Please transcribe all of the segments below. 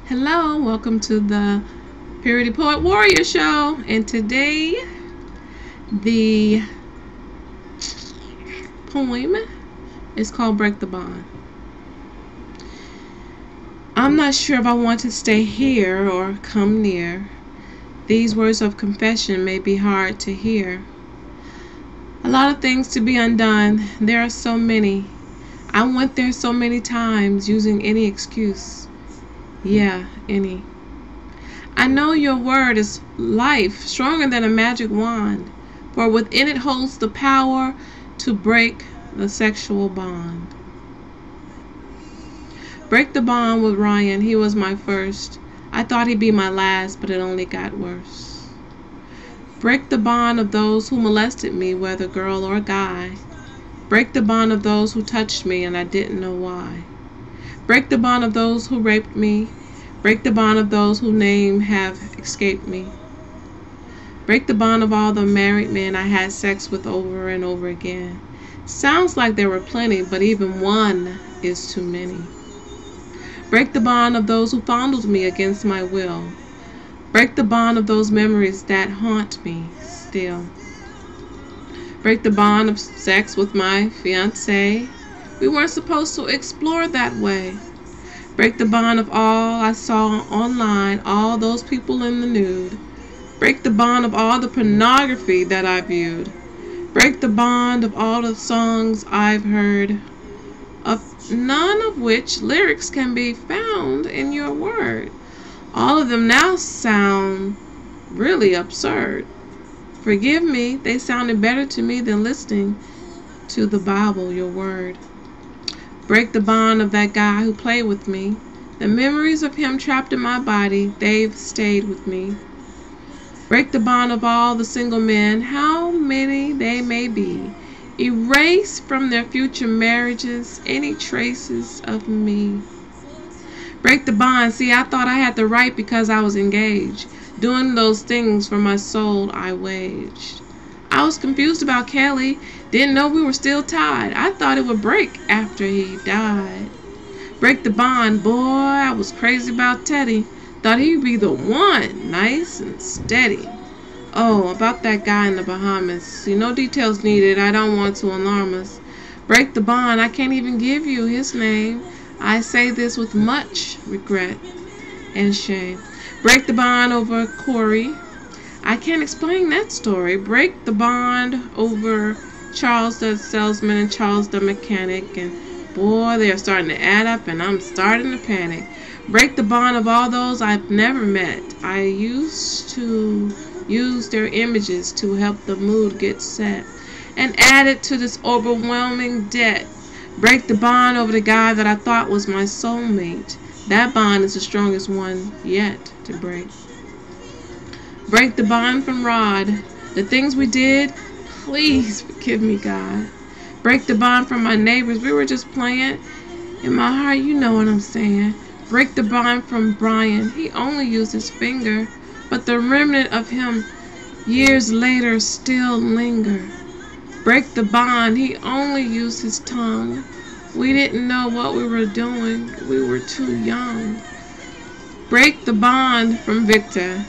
Hello, welcome to the Purity Poet Warrior Show. And today, the poem is called Break the Bond. I'm not sure if I want to stay here or come near. These words of confession may be hard to hear. A lot of things to be undone. There are so many. I went there so many times using any excuse. Yeah, any. I know your word is life, stronger than a magic wand, for within it holds the power to break the sexual bond. Break the bond with Ryan, he was my first. I thought he'd be my last, but it only got worse. Break the bond of those who molested me, whether girl or guy. Break the bond of those who touched me and I didn't know why. Break the bond of those who raped me. Break the bond of those whose name have escaped me. Break the bond of all the married men I had sex with over and over again. Sounds like there were plenty, but even one is too many. Break the bond of those who fondled me against my will. Break the bond of those memories that haunt me still. Break the bond of sex with my fiancé. We weren't supposed to explore that way. Break the bond of all I saw online, all those people in the nude. Break the bond of all the pornography that I viewed. Break the bond of all the songs I've heard, of none of which lyrics can be found in your word. All of them now sound really absurd. Forgive me, they sounded better to me than listening to the Bible, your word. Break the bond of that guy who played with me. The memories of him trapped in my body, they've stayed with me. Break the bond of all the single men, how many they may be. Erase from their future marriages any traces of me. Break the bond. See, I thought I had the right because I was engaged. Doing those things for my soul I waged. I was confused about Kelly. Didn't know we were still tied. I thought it would break after he died. Break the bond, boy, I was crazy about Teddy. Thought he'd be the one, nice and steady. Oh, about that guy in the Bahamas. See, no details needed, I don't want to alarm us. Break the bond, I can't even give you his name. I say this with much regret and shame. Break the bond over Corey. I can't explain that story. Break the bond over Charles the salesman and Charles the mechanic. And boy, they are starting to add up and I'm starting to panic. Break the bond of all those I've never met. I used to use their images to help the mood get set. And add it to this overwhelming debt. Break the bond over the guy that I thought was my soulmate. That bond is the strongest one yet to break. Break the bond from Rod. The things we did, please forgive me, God. Break the bond from my neighbors. We were just playing. In my heart, you know what I'm saying. Break the bond from Brian. He only used his finger, but the remnant of him years later still linger. Break the bond. He only used his tongue. We didn't know what we were doing. We were too young. Break the bond from Victor.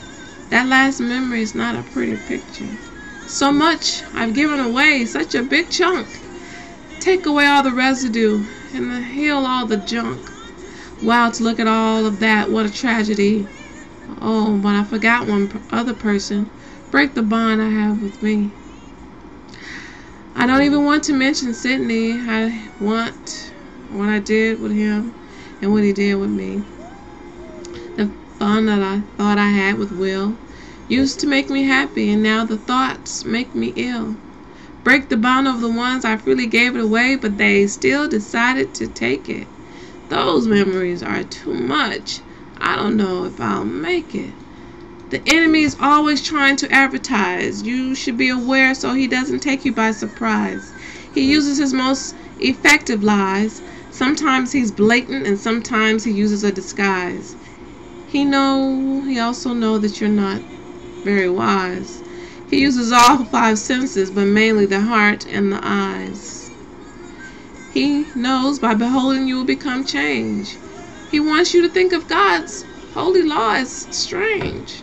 That last memory is not a pretty picture. So much I've given away, such a big chunk. Take away all the residue and heal all the junk. Wow, to look at all of that, what a tragedy. Oh, but I forgot one other person. Break the bond I have with me. I don't even want to mention Sydney. I want what I did with him and what he did with me. The fun that I thought I had with Will used to make me happy, and now the thoughts make me ill. Break the bond of the ones I freely gave it away, but they still decided to take it. Those memories are too much. I don't know if I'll make it. The enemy is always trying to advertise. You should be aware so he doesn't take you by surprise. He uses his most effective lies. Sometimes he's blatant and sometimes he uses a disguise. He also knows that you're not very wise. He uses all 5 senses, but mainly the heart and the eyes. He knows by beholding you will become change. He wants you to think of God's Holy law is strange.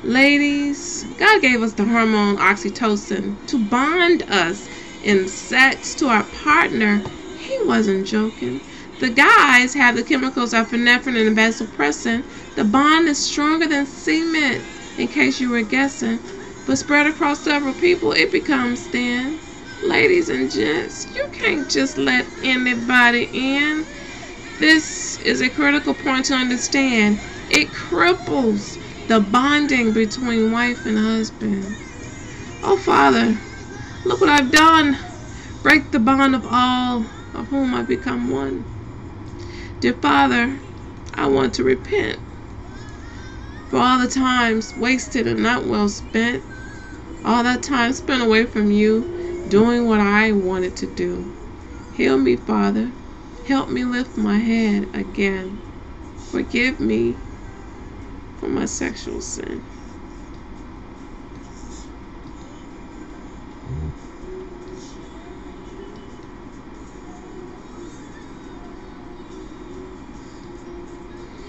Ladies, God gave us the hormone oxytocin to bond us in sex to our partner. He wasn't joking. The guys have the chemicals epinephrine and vasopressin. The bond is stronger than cement, in case you were guessing. But spread across several people, it becomes thin. Ladies and gents, you can't just let anybody in. This is a critical point to understand. It cripples the bonding between wife and husband. Oh, Father, look what I've done. Break the bond of all of whom I become one. Dear Father, I want to repent for all the times wasted and not well spent. All that time spent away from you, doing what I wanted to do. Heal me, Father. Help me lift my head again. Forgive me for my sexual sin.